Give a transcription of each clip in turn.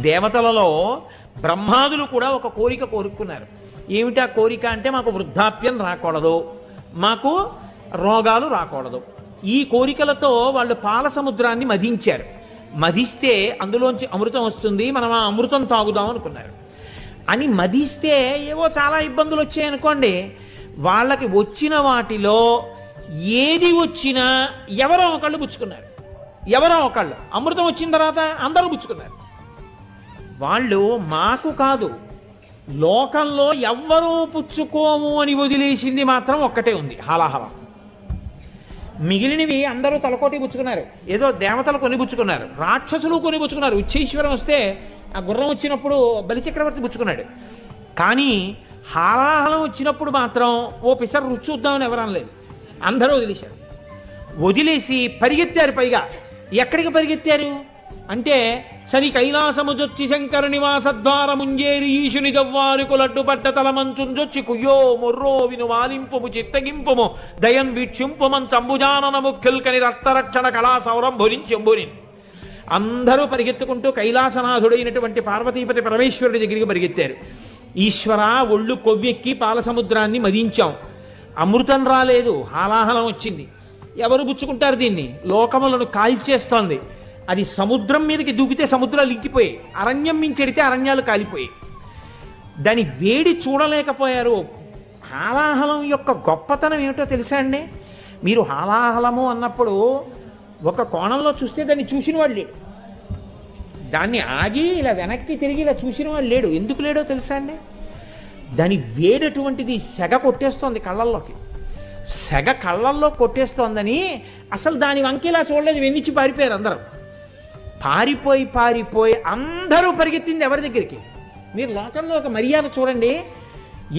దేవతలలో బ్రహ్మాదులు కూడా ఒక కోరిక కోరుకున్నారు. ఏమిటా కోరిక అంటే, మాకు వృద్ధాప్యం రాకూడదు, మాకు రోగాలు రాకూడదు. ఈ కోరికలతో వాళ్ళు పాల సముద్రాన్ని మధించారు. మధిస్తే అందులోంచి అమృతం వస్తుంది, మనం ఆ అమృతం తాగుదాం అనుకున్నారు. అని మధిస్తే ఏవో చాలా ఇబ్బందులు వచ్చాయనుకోండి, వాళ్ళకి వచ్చిన వాటిలో ఏది వచ్చినా ఎవరో ఒకళ్ళు పుచ్చుకున్నారు. ఎవరో ఒకళ్ళు అమృతం వచ్చిన తర్వాత అందరూ పుచ్చుకున్నారు. వాళ్ళు మాకు కాదు, లోకంలో ఎవ్వరూ పుచ్చుకోము అని వదిలేసింది మాత్రం ఒక్కటే ఉంది, హాలాహలం. మిగిలినవి అందరూ తలకోటి పుచ్చుకున్నారు. ఏదో దేవతలు కొని పుచ్చుకున్నారు, రాక్షసులు కొని పుచ్చుకున్నారు. ఉచ్చైశ్వరం వస్తే ఆ గుర్రం వచ్చినప్పుడు బలిచక్రవర్తి పుచ్చుకున్నాడు. కానీ హాలాహలం వచ్చినప్పుడు మాత్రం ఓ పిసర్ రుచి చూద్దామని ఎవరు అనలేదు, అందరూ వదిలేశారు. వదిలేసి పరిగెత్తారు. పైగా ఎక్కడికి పరిగెత్తారు అంటే, శని కైలాసముజొచ్చి శంకర నివాసద్వారముంజేరి ఈశుని దవ్వారుకు లడ్డు పట్ట తలమంచుంజొచ్చి కుయ్యో మొర్రో విను వాలింపుము చిత్తగింపుము దయం వీక్షింపుమం చంబుజానన ముఖ్యుల్కని రక్తరక్షణ కళా సౌరంభురించెంబుని. అందరూ పరిగెత్తుకుంటూ కైలాసనాథుడైనటువంటి పార్వతీపతి పరమేశ్వరుడి దగ్గరికి పరిగెత్తారు. ఈశ్వర, ఒళ్ళు కొవ్వెక్కి పాల సముద్రాన్ని మదించాం, అమృతం రాలేదు, హాలాహలం వచ్చింది. ఎవరు పుచ్చుకుంటారు దీన్ని? లోకములను కాల్చేస్తోంది. అది సముద్రం మీదకి దూకితే సముద్రాలు ఇంకిపోయాయి, అరణ్యం మించెడితే అరణ్యాలు కాలిపోయాయి. దాని వేడి చూడలేకపోయారు. హాలాహలం యొక్క గొప్పతనం ఏమిటో తెలుసా అండి? మీరు హాలాహలము అన్నప్పుడు ఒక కోణంలో చూస్తే దాన్ని చూసిన వాడు లేడు, దాన్ని ఆగి ఇలా వెనక్కి తిరిగి ఇలా చూసిన వాడు లేడు. ఎందుకు లేడో తెలుసా అండి? దాని వేడటువంటిది సెగ కొట్టేస్తోంది కళ్ళల్లోకి. సెగ కళ్ళల్లో కొట్టేస్తోందని అసలు దాని వంకిలా చూడలేదు, వెన్నిచ్చి పారిపోయారు అందరూ. పారిపోయి అందరూ పరిగెత్తింది ఎవరి దగ్గరికి? మీరు లోకంలో ఒక మర్యాద చూడండి.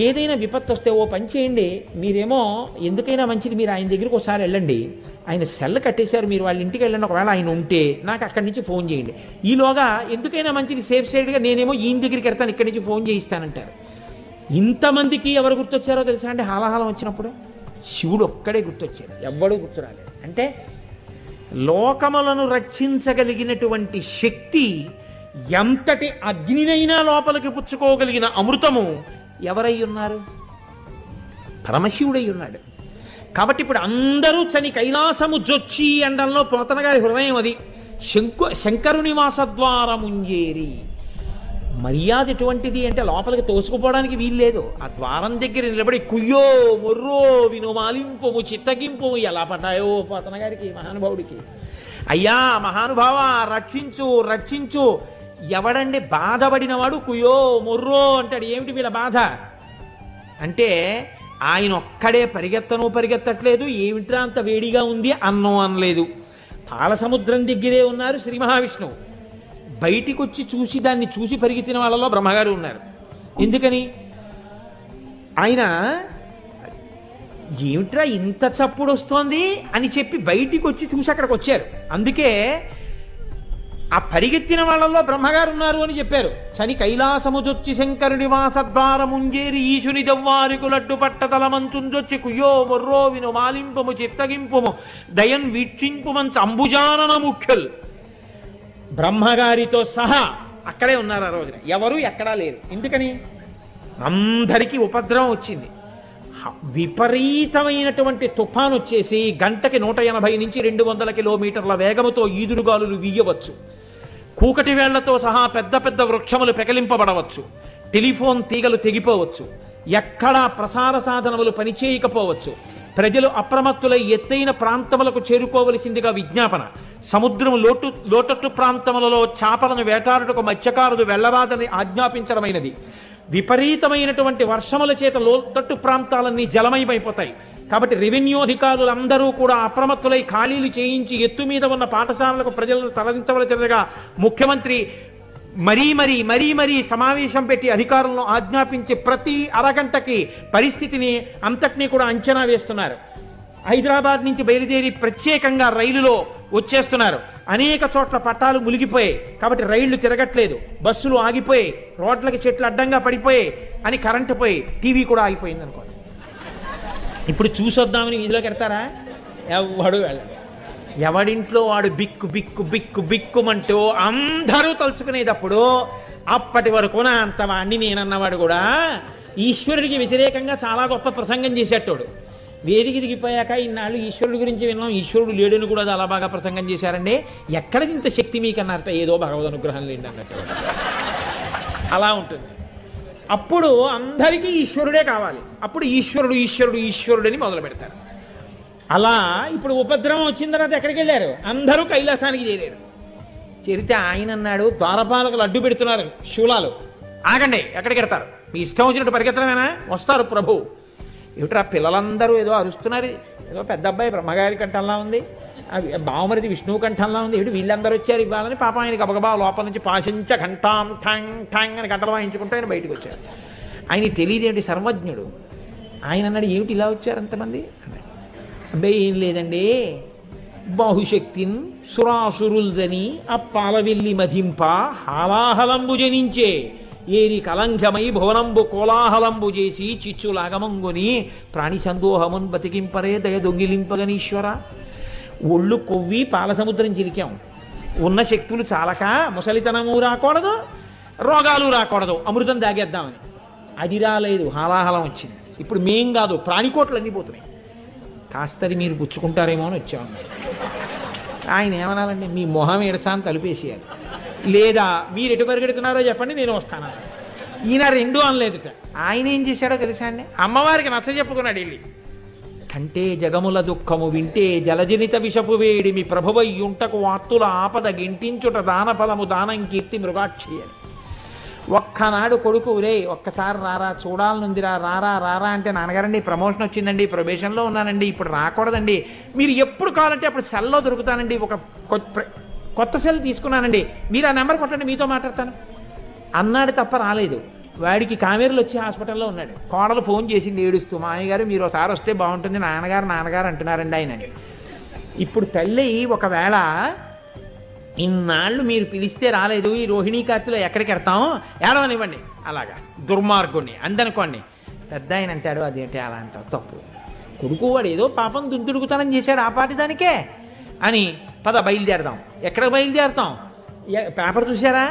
ఏదైనా విపత్తు వస్తే ఓ పని చేయండి, మీరేమో ఎందుకైనా మంచిది మీరు ఆయన దగ్గరికి ఒకసారి వెళ్ళండి, ఆయన సెల్ కట్టేశారు, మీరు వాళ్ళ ఇంటికి వెళ్ళండి, ఒకవేళ ఆయన ఉంటే నాకు అక్కడి నుంచి ఫోన్ చేయండి. ఈలోగా ఎందుకైనా మంచిది సేఫ్ సైడ్గా నేనేమో ఈయన దగ్గరికి వెళ్తాను, ఇక్కడి నుంచి ఫోన్ చేయిస్తానంటారు. ఇంతమందికి ఎవరు గుర్తొచ్చారో తెలుసా అండి? హాలాహలం వచ్చినప్పుడు శివుడు ఒక్కడే గుర్తొచ్చాడు, ఎవ్వడూ గుర్తురాలేదు. అంటే లోకములను రక్షించగలిగినటువంటి శక్తి, ఎంతటి అగ్నినైనా లోపలికి పుచ్చుకోగలిగిన అమృతము ఎవరై ఉన్నారు? పరమశివుడై ఉన్నాడు. కాబట్టి ఇప్పుడు అందరూ చని కైలాసము జొచ్చి అండంలో పోతన గారి హృదయం అది. శంకరుని వాసద్వారముంజేరి. మర్యాద ఎటువంటిది అంటే లోపలికి తోసుకుపోవడానికి వీల్లేదు. ఆ ద్వారం దగ్గర నిలబడి కుయ్యో మొర్రో విను మాలింపుము చిత్తగింపుము ఎలా పడ్డాయో పోతన గారికి, మహానుభావుడికి. అయ్యా మహానుభావ, రక్షించు రక్షించు. ఎవడండి బాధపడినవాడు కుయ్యో మొర్రో అంటాడు. ఏమిటి వీళ్ళ బాధ అంటే, ఆయన ఒక్కడే పరిగెత్తట్లేదు. ఏమిట్రా అంత వేడిగా ఉంది అన్నం అనలేదు. పాల సముద్రం దగ్గరే ఉన్నారు శ్రీ మహావిష్ణువు. బయటికి వచ్చి చూసి దాన్ని చూసి పరిగెత్తిన వాళ్ళలో బ్రహ్మగారు ఉన్నారు. ఎందుకని? ఆయన ఏమిట్రా ఇంత చప్పుడు వస్తోంది అని చెప్పి బయటికి వచ్చి చూసి అక్కడికి వచ్చారు. అందుకే ఆ పరిగెత్తిన వాళ్ళల్లో బ్రహ్మగారు ఉన్నారు అని చెప్పారు. శని కైలాసముజొచ్చి శంకరుని వాసద్వారముంజేరి ఈశుని దవ్వారుకు లడ్డు పట్టతల మంచుంజొచ్చి కుయ్యో మొర్రో విను మాలింపుము చిత్తగింపుము దయన్ వీక్షింపుమంచ అంబుజానన ముఖ్యుల్. బ్రహ్మగారితో సహా అక్కడే ఉన్నారు ఆ రోజున. ఎవరు ఎక్కడా లేరు. ఎందుకని? అందరికీ ఉపద్రవం వచ్చింది. విపరీతమైనటువంటి తుఫాను వచ్చేసి గంటకి 180 నుంచి 200 కిలోమీటర్ల వేగముతో ఈదురుగాలులు వీయవచ్చు. కూకటి వేళ్లతో సహా పెద్ద పెద్ద వృక్షములు పెకలింపబడవచ్చు. టెలిఫోన్ తీగలు తెగిపోవచ్చు. ఎక్కడా ప్రసార సాధనములు పనిచేయకపోవచ్చు. ప్రజలు అప్రమత్తులై ఎత్తైన ప్రాంతములకు చేరుకోవలసిందిగా విజ్ఞాపన. సముద్రము లోతట్టు ప్రాంతములలో చేపలను వేటాడుటకు మత్స్యకారులు వెళ్లరాదని ఆజ్ఞాపించడమైనది. విపరీతమైనటువంటి వర్షముల చేత లోతట్టు ప్రాంతాలన్నీ జలమయమైపోతాయి. కాబట్టి రెవెన్యూ అధికారులందరూ కూడా అప్రమత్తులై ఖాళీలు చేయించి ఎత్తు మీద ఉన్న పాఠశాలలకు ప్రజలను తరలించవలసినదిగా ముఖ్యమంత్రి మరీ సమావేశం పెట్టి అధికారులను ఆజ్ఞాపించి ప్రతి అరగంటకి పరిస్థితిని అంతటినీ కూడా అంచనా వేస్తున్నారు. హైదరాబాద్ నుంచి బయలుదేరి ప్రత్యేకంగా రైలులో వచ్చేస్తున్నారు. అనేక చోట్ల పట్టాలు మునిగిపోయాయి కాబట్టి రైళ్లు తిరగట్లేదు, బస్సులు ఆగిపోయాయి, రోడ్లకి చెట్లు అడ్డంగా పడిపోయాయి అని కరెంటు పోయి టీవీ కూడా ఆగిపోయింది అనుకోండి. ఇప్పుడు చూసొద్దామని వీధిలోకి వెడతారా? ఎవడు వెళ్ళడు. ఎవడింట్లో వాడు బిక్కు బిక్కు బిక్కు బిక్కుమంటూ అందరూ తలుచుకునేటప్పుడు అప్పటి వరకు నా అంతవాణ్ణి నేనన్నవాడు కూడా ఈశ్వరుడికి వ్యతిరేకంగా చాలా గొప్ప ప్రసంగం చేసేటోడు. వేదిక దిగిపోయాక ఇన్నాళ్ళు ఈశ్వరుడి గురించి విన్నాం, ఈశ్వరుడు లేడని కూడా చాలా బాగా ప్రసంగం చేశారండి, ఎక్కడిది ఇంత శక్తి మీకు అన్నారట, ఏదో భగవద్ అనుగ్రహం లేండి అన్నట్టు. అలా ఉంటుంది. అప్పుడు అందరికీ ఈశ్వరుడే కావాలి. అప్పుడు ఈశ్వరుడు ఈశ్వరుడు ఈశ్వరుడని మొదలు పెడతారు. అలా ఇప్పుడు ఉపద్రవం వచ్చిన తర్వాత ఎక్కడికి వెళ్ళారు? అందరూ కైలాసానికి చేరారు. చేరితే ఆయన అన్నాడు, ద్వారపాలకులు అడ్డు పెడుతున్నారు శూలాలు, ఆగండి, ఎక్కడికి వెడతారు? మీ ఇష్టం వచ్చినట్టు పరిగెత్తడమేనా? వస్తారు ప్రభు. ఏమిట్రా పిల్లలందరూ ఏదో అరుస్తున్నారు, ఏదో పెద్ద అబ్బాయి బ్రహ్మగారి కంఠంలా ఉంది, బావమరిది విష్ణువు కంఠంలా ఉంది, ఏమిటి వీళ్ళందరూ వచ్చారు ఇవ్వాలని పాపం ఆయన గబగబా లోపల నుంచి పాశించ ఘంటాం ఠంగ్ ఠంగ్ అని గంటలు వాయించుకుంటూ ఆయన బయటకు వచ్చారు. ఆయన తెలియదేంటి, సర్వజ్ఞుడు. ఆయన అన్నాడు, ఏమిటి ఇలా వచ్చారు అంతమంది? అబ్బాయి ఏం లేదండి, బాహుశక్తిన్ సురాసురుల్జని అప్పాలవెల్లి మధింప హాలాహలంబు జనించే ఏరి కలంఘమై భువనంబు కోలాహలంబు చేసి చిచ్చులాగమంగుని ప్రాణి సందోహమున్ బతికింపరే దయ దొంగిలింపగనీశ్వర. ఒళ్ళు కొవ్వి పాలసముద్రం చిలికాం, ఉన్న శక్తులు చాలక ముసలితనము రాకూడదు, రోగాలు రాకూడదు, అమృతం తాగేద్దామని. అది రాలేదు, హాలాహలం వచ్చింది. ఇప్పుడు మేం కాదు, ప్రాణికోట్లు అన్నీ పోతున్నాయి. కాస్తది మీరు పుచ్చుకుంటారేమో అని వచ్చాము. ఆయన ఏమనాలండి, మీ మొహం ఎడచాని తలుపేసేయాలి, లేదా మీరు ఎటు పరిగెడుతున్నారో చెప్పండి నేను వస్తాను. ఈయన రెండు అనలేదుట. ఆయన ఏం చేశాడో తెలుసా అండి, అమ్మవారికి నచ్చ చెప్పుకున్నాడు వెళ్ళి. కంటే జగముల దుఃఖము వింటే జలజనిత విషపు వేడి మీ ప్రభువయ్యుంటకు వార్తుల ఆపద గింటించుట దాన ఫలము దానం కీర్తి మృగాక్షి అని. ఒక్కనాడు కొడుకు, రే ఒక్కసారి రారా చూడాలనుందిరా, రారా రారా అంటే, నాన్నగారండి ప్రమోషన్ వచ్చిందండి, ప్రొబేషన్లో ఉన్నానండి, ఇప్పుడు రాకూడదండి, మీరు ఎప్పుడు కావాలంటే అప్పుడు సెల్లో దొరుకుతానండి, ఒక కొత్త సెల్ తీసుకున్నానండి, మీరు ఆ నెంబర్ కొట్టండి మీతో మాట్లాడతాను అన్నాడు తప్ప రాలేదు. వాడికి కావేరులు వచ్చి హాస్పిటల్లో ఉన్నాడు. కోడలు ఫోన్ చేసింది ఏడుస్తూ, మామయ్య గారు మీరు ఒకసారి వస్తే బాగుంటుంది, నాన్నగారు నాన్నగారు అంటున్నారండి ఆయనని. ఇప్పుడు తల్లి ఒకవేళ ఇన్నాళ్ళు మీరు పిలిస్తే రాలేదు, ఈ రోహిణీ కార్తెలో ఎక్కడికి వెడతాం, ఏడవనివ్వండి, అలాగా దుర్మార్గుణ్ణి అందనుకోండి. పెద్ద ఆయన అంటాడు, అదేంటి అలా అంటావు, తప్పు, కొడుకు వాడు ఏదో పాపం దుంతుడుకుతనం చేశాడు ఆ పాటి దానికే అని, పద బయలుదేరదాం. ఎక్కడికి బయలుదేరుతాం? పేపర్ చూసారా,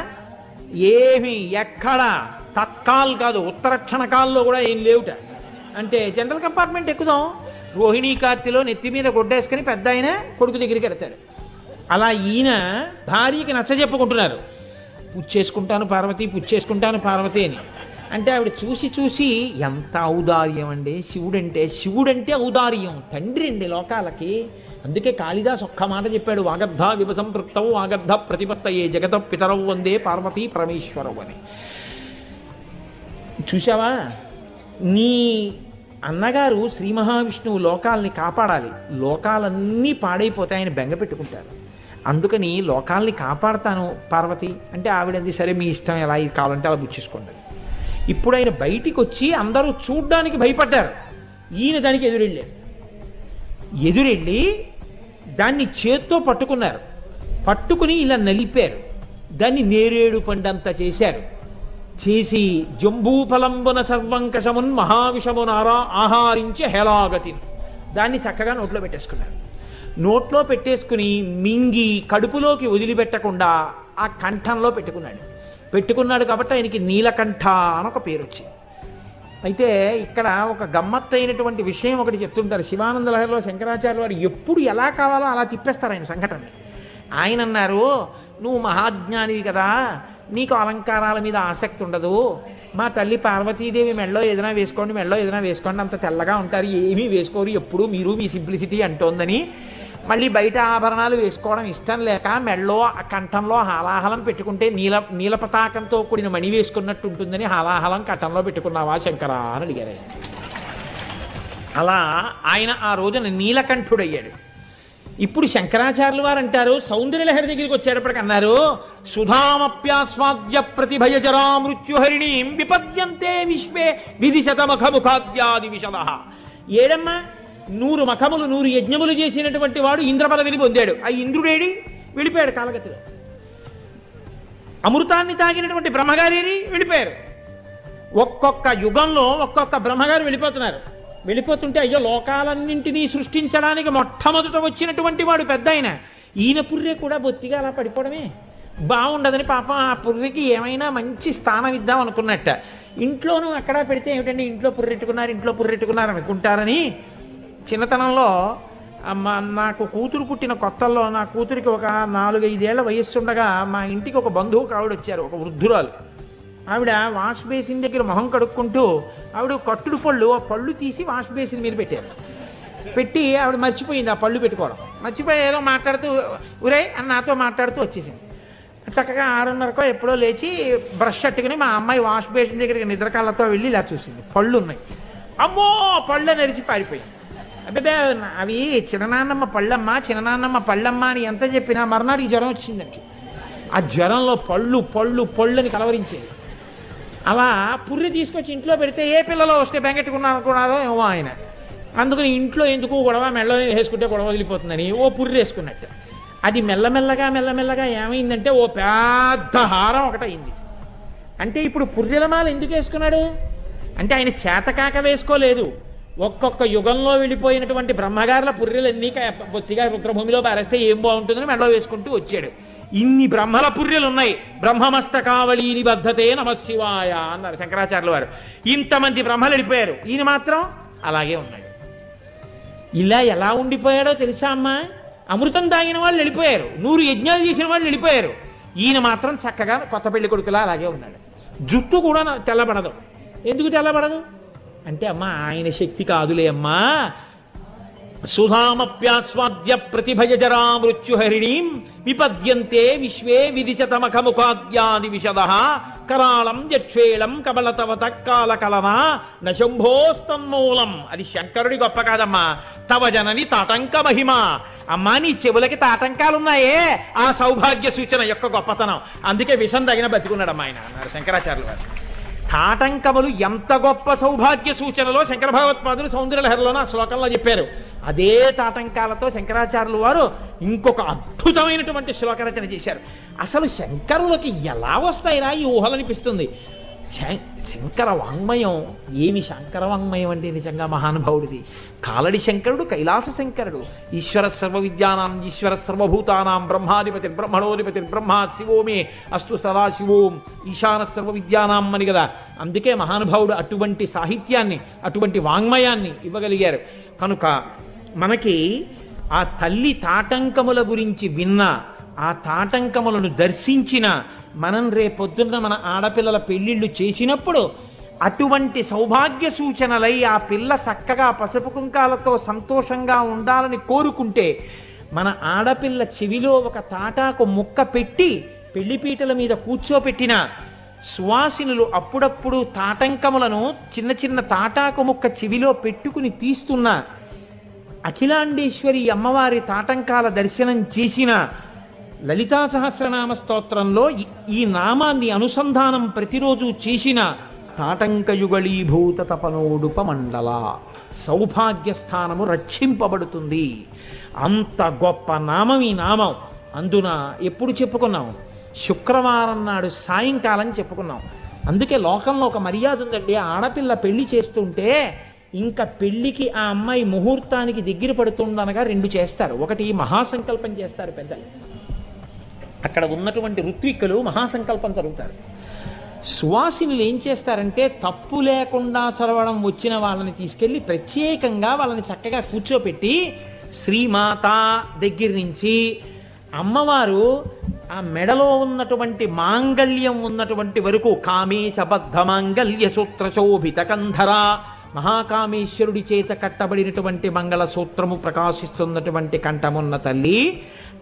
ఏమి ఎక్కడ తత్కాల్ కాదు, ఉత్తర క్షణకాల్లో కూడా ఏం లేవుట. అంటే జనరల్ కంపార్ట్మెంట్ ఎక్కుదాం, రోహిణీ కార్తెలో నెత్తి మీద గొడ్డేసుకుని పెద్ద ఆయన కొడుకు దగ్గరికి వెడతాడు. అలా ఈయన భార్యకి నచ్చ చెప్పుకుంటున్నారు, పుచ్చేసుకుంటాను పార్వతి, పుచ్చేసుకుంటాను పార్వతి అని. అంటే ఆవిడ చూసి చూసి ఎంత ఔదార్యం అండి శివుడంటే ఔదార్యం, తండ్రి అండి లోకాలకి. అందుకే కాళిదాస్ ఒక్క మాట చెప్పాడు, వాగర్ధ విభసంపృక్తవు వాగర్ధ ప్రతిపత్తయే జగత పితరవు వందే పార్వతీ పరమేశ్వరవు అని. చూసావా, నీ అన్నగారు శ్రీ మహావిష్ణువు లోకాలని కాపాడాలి, లోకాలన్నీ పాడైపోతే ఆయన బెంగ పెట్టుకుంటారు. అందుకని లోకాల్ని కాపాడతాను పార్వతి అంటే, ఆవిడంది సరే మీ ఇష్టం, ఎలా కావాలంటే అలా బుచ్చేసుకోండి. ఇప్పుడు ఆయన బయటికి వచ్చి అందరూ చూడ్డానికి భయపడ్డారు. ఈయన దానికి ఎదురెళ్ళి దాన్ని చేత్తో పట్టుకున్నారు. పట్టుకుని ఇలా నలిపారు, దాన్ని నేరేడు పండంతా చేశారు. చేసి జంబూఫలంబున సర్వంకషమున్ మహావిషమునారా ఆహారించి హేలాగతిని, దాన్ని చక్కగా నోట్లో పెట్టేసుకున్నారు. నోట్లో పెట్టేసుకుని మింగి కడుపులోకి వదిలిపెట్టకుండా ఆ కంఠంలో పెట్టుకున్నాడు కాబట్టి ఆయనకి నీలకంఠ అని ఒక పేరు వచ్చింది. అయితే ఇక్కడ ఒక గమ్మత్తైనటువంటి విషయం ఒకటి చెప్తుంటారు. శివానంద లహరిలో శంకరాచార్య వారు ఎప్పుడు ఎలా కావాలో అలా తిప్పేస్తారు ఆయన సంఘటన. ఆయన అన్నారు, నువ్వు మహాజ్ఞానివి కదా, నీకు అలంకారాల మీద ఆసక్తి ఉండదు, మా తల్లి పార్వతీదేవి మెళ్ళో ఏదైనా వేసుకోండి అంత తెల్లగా ఉంటారు, ఏమీ వేసుకోరు ఎప్పుడు మీరు, మీ సింప్లిసిటీ అంటోందని మళ్ళీ బయట ఆభరణాలు వేసుకోవడం ఇష్టం లేక మెళ్ళో కంఠంలో హాలాహలం పెట్టుకుంటే నీలపతాకంతో కూడిన మణి వేసుకున్నట్టు ఉంటుందని హాలాహలం కంఠంలో పెట్టుకున్నావా శంకరా అని అడిగారు. అలా ఆయన ఆ రోజున నీలకంఠుడయ్యాడు. ఇప్పుడు శంకరాచార్యులు వారు అంటారు, సౌందర్యలహరి దగ్గరికి వచ్చేటప్పటికి అన్నారు, సుధామప్యాస్వాద్య ప్రతిభయజరా మృత్యుహరిణీం విపద్యంతే విశ్వే విధిశతమఖముఖాద్యాది విశద. ఏడమ్మా 100 మఖములు 100 యజ్ఞములు చేసినటువంటి వాడు ఇంద్ర పదవిని పొందాడు. ఆ ఇంద్రుడేడి వెళ్ళిపోయాడు కాలగతిలో. అమృతాన్ని తాగినటువంటి బ్రహ్మగారి వెళ్ళిపోయారు. ఒక్కొక్క యుగంలో ఒక్కొక్క బ్రహ్మగారు వెళ్ళిపోతున్నారు. వెళ్ళిపోతుంటే అయ్యో లోకాలన్నింటినీ సృష్టించడానికి మొట్టమొదట వచ్చినటువంటి వాడు పెద్ద ఈయన పుర్రె కూడా బొత్తిగా అలా పడిపోవడమే బాగుండదని పాపం ఆ పుర్రెకి ఏమైనా మంచి స్థానం ఇద్దాం అనుకున్నట్ట. ఇంట్లోనూ అక్కడ పెడితే ఏమిటంటే ఇంట్లో పుర్రెట్టుకున్నారు అనుకుంటారని చిన్నతనంలో నాకు కూతురు పుట్టిన కొత్తల్లో నా కూతురికి ఒక 4-5 ఏళ్ల వయస్సు ఉండగా మా ఇంటికి ఒక బంధువు ఆవిడ వచ్చారు, ఒక వృద్ధురాలు. ఆవిడ వాష్ బేసిన్ దగ్గర మొహం కడుక్కుంటూ ఆవిడ కట్టుడు పళ్ళు ఆ పళ్ళు తీసి వాష్ బేసిన్ మీద పెట్టారు. పెట్టి ఆవిడ మర్చిపోయింది ఆ పళ్ళు పెట్టుకోవడం. మర్చిపోయి ఏదో మాట్లాడుతూ ఉరే అని నాతో మాట్లాడుతూ వచ్చేసింది. చక్కగా 6:30కో ఎప్పుడో లేచి బ్రష్ అట్టుకుని మా అమ్మాయి వాష్ బేసిన్ దగ్గరికి నిద్రకాళ్ళతో వెళ్ళి ఇలా చూసింది, పళ్ళు ఉన్నాయి. అమ్మో పళ్ళు నెరిచి పారిపోయింది. అబ్బే అవి చిన్ననాన్నమ్మ పళ్ళమ్మ అని ఎంత చెప్పినా మర్నాడికి జ్వరం వచ్చిందండి. ఆ జ్వరంలో పళ్ళు అని కలవరించేది. అలా పుర్రి తీసుకొచ్చి ఇంట్లో పెడితే ఏ పిల్లలో వస్తే బెంగెట్టుకున్నారో ఏమో ఆయన. అందుకని ఇంట్లో ఎందుకు గొడవ మెల్ల వేసుకుంటే గొడవ వదిలిపోతుందని ఓ పుర్రి వేసుకున్నట్టు. అది మెల్లమెల్లగా ఏమైందంటే ఓ పెద్ద హారం ఒకటయింది. అంటే ఇప్పుడు పుర్రెలమాల ఎందుకు వేసుకున్నాడు అంటే ఆయన చేతకాక వేసుకోలేదు. ఒక్కొక్క యుగంలో వెళ్ళిపోయినటువంటి బ్రహ్మగారుల పుర్రెలన్నీ బొత్తిగా రుద్రభూమిలో పారేస్తే ఏం బాగుంటుందని మెడలో వేసుకుంటూ వచ్చాడు. ఇన్ని బ్రహ్మల పుర్రెలు ఉన్నాయి. బ్రహ్మమస్తకావళి నిబద్ధతే నమశివాయ అన్నారు శంకరాచార్యుల వారు. ఇంతమంది బ్రహ్మలు వెళ్ళిపోయారు, ఈయన మాత్రం అలాగే ఉన్నాడు. ఇలా ఎలా ఉండిపోయాడో తెలుసా అమ్మా? అమృతం తాగిన వాళ్ళు వెళ్ళిపోయారు, 100 యజ్ఞాలు చేసిన వాళ్ళు వెళ్ళిపోయారు, ఈయన మాత్రం చక్కగా కొత్త పెళ్లి కొడుకులా అలాగే ఉన్నాడు. జుట్టు కూడా తెల్లబడదు. ఎందుకు తెల్లబడదు అంటే అమ్మా ఆయన శక్తి కాదులే అమ్మా. సుధామప్యాస్వాద్య ప్రతిభయజరా మృత్యుహరిణీం విపద్యంతే విశ్వే విదిశతమఖముఖాద్యాది విశదః కరాళం యక్షేళం కబలతవత కాలకలనా నశంభోస్తన్మూలం. అది శంకరుడి గొప్ప కాదమ్మా, తవ జనని తాటంక మహిమ. అమ్మా నీ చెవులకి తాటంకాలున్నాయే ఆ సౌభాగ్య సూచన యొక్క గొప్పతనం. అందుకే విషం తగిన బతికున్నాడమ్మా ఆయన అన్నారు శంకరాచార్యుల వారు. తాటంకములు ఎంత గొప్ప సౌభాగ్య సూచనలో శంకర భగవత్పాదులు సౌందర్యలహరిలోన ఆ శ్లోకంలో చెప్పారు. అదే తాటంకాలతో శంకరాచార్యులు వారు ఇంకొక అద్భుతమైనటువంటి శ్లోక రచన చేశారు. అసలు శంకరులకి ఎలా వస్తాయిరా ఈ ఊహలనిపిస్తుంది. శంకర వాంగ్మయం ఏమి శంకర వాంగ్మయం అంటే నిజంగా మహానుభావుడిది. కాలడి శంకరుడు కైలాస శంకరుడు. ఈశ్వర సర్వ విద్యానాం ఈశ్వర సర్వభూతానాం బ్రహ్మాధిపతి బ్రహ్మణోధిపతి బ్రహ్మ శివోమే అస్తు సదాశివోం ఈశాన సర్వ విద్యానాం అని కదా. అందుకే మహానుభావుడు అటువంటి సాహిత్యాన్ని అటువంటి వాంగ్మయాన్ని ఇవ్వగలిగారు. కనుక మనకి ఆ తల్లి తాటంకముల గురించి విన్న, ఆ తాటంకములను దర్శించిన మనం రేపొద్దున్న మన ఆడపిల్లల పెళ్లిళ్ళు చేసినప్పుడు అటువంటి సౌభాగ్య సూచనలై ఆ పిల్ల చక్కగా పసుపు కుంకాలతో సంతోషంగా ఉండాలని కోరుకుంటే మన ఆడపిల్ల చెవిలో ఒక తాటాకు ముక్క పెట్టి పెళ్లిపీటల మీద కూర్చోపెట్టిన సువాసినులు అప్పుడప్పుడు తాటంకములను చిన్న చిన్న తాటాకు ముక్క చెవిలో పెట్టుకుని తీస్తున్న అఖిలాండేశ్వరి అమ్మవారి తాటంకాల దర్శనం చేసిన లలితా సహస్రనామ స్తోత్రంలో ఈ నామాన్ని అనుసంధానం ప్రతిరోజు చేసిన తాటంకయుగళీభూత తపనోడుప మండల సౌభాగ్య స్థానము రక్షింపబడుతుంది. అంత గొప్ప నామం ఈ నామం. అందున ఎప్పుడు చెప్పుకున్నాం? శుక్రవారం నాడు సాయంకాలం చెప్పుకున్నాం. అందుకే లోకంలో ఒక మర్యాద ఉందండి. ఆడపిల్ల పెళ్లి చేస్తుంటే ఇంకా పెళ్లికి ఆ అమ్మాయి ముహూర్తానికి దగ్గర పడుతుందనగా 2 చేస్తారు. ఒకటి మహాసంకల్పం చేస్తారు పెద్దలు, అక్కడ ఉన్నటువంటి ఋత్విక్కులు మహాసంకల్పం చదువుతారు. సువాసినులు ఏం చేస్తారంటే తప్పు లేకుండా చదవడం వచ్చిన వాళ్ళని తీసుకెళ్ళి ప్రత్యేకంగా వాళ్ళని చక్కగా కూర్చోపెట్టి శ్రీమాత దగ్గర నుంచి అమ్మవారు ఆ మెడలో ఉన్నటువంటి మాంగళ్యం ఉన్నటువంటి వరకు కామేశబద్ధ మాంగళ్య సూత్ర శోభిత కంధర, మహాకామేశ్వరుడి చేత కట్టబడినటువంటి మంగళసూత్రము ప్రకాశిస్తున్నటువంటి కంఠమున్న తల్లి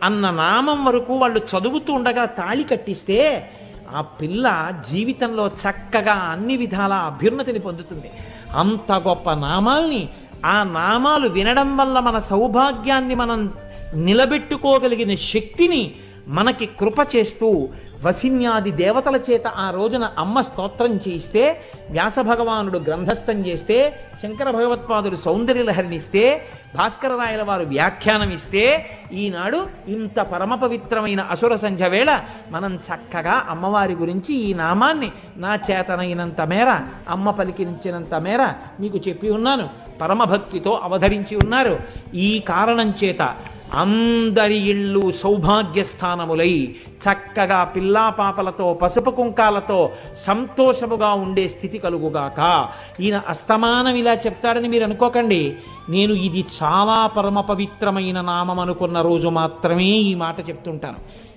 అన్న నామం వరకు వాళ్ళు చదువుతూ ఉండగా తాళి కట్టిస్తే ఆ పిల్ల జీవితంలో చక్కగా అన్ని విధాల అభ్యున్నతిని పొందుతుంది. అంత గొప్ప నామాల్ని, ఆ నామాలు వినడం వల్ల మన సౌభాగ్యాన్ని మనం నిలబెట్టుకోగలిగిన శక్తిని మనకి కృప చేస్తూ వసిన్యాది దేవతల చేత ఆ రోజున అమ్మ స్తోత్రం చేయిస్తే, వ్యాస భగవానుడు గ్రంథస్థం చేస్తే, శంకర భగవత్పాదుడు సౌందర్యలహరినిస్తే, భాస్కర రాయల వారు వ్యాఖ్యానం ఇస్తే, ఈనాడు ఇంత పరమ పవిత్రమైన అసుర సంధ్య వేళ మనం చక్కగా అమ్మవారి గురించి ఈ నామాన్ని నా చేతనైనంత మేర, అమ్మ పలికించినంత మేర మీకు చెప్పి ఉన్నాను. పరమభక్తితో అవధరించి ఉన్నారు. ఈ కారణం చేత అందరి ఇళ్ళు సౌభాగ్యస్థానములై చక్కగా పిల్లాపాపలతో పసుపు కుంకాలతో సంతోషముగా ఉండే స్థితి కలుగుగాక. ఈయన అస్తమానం ఇలా చెప్తాడని మీరు అనుకోకండి. నేను ఇది చాలా పరమ పవిత్రమైన నామం అనుకున్న రోజు మాత్రమే ఈ మాట చెప్తుంటాను.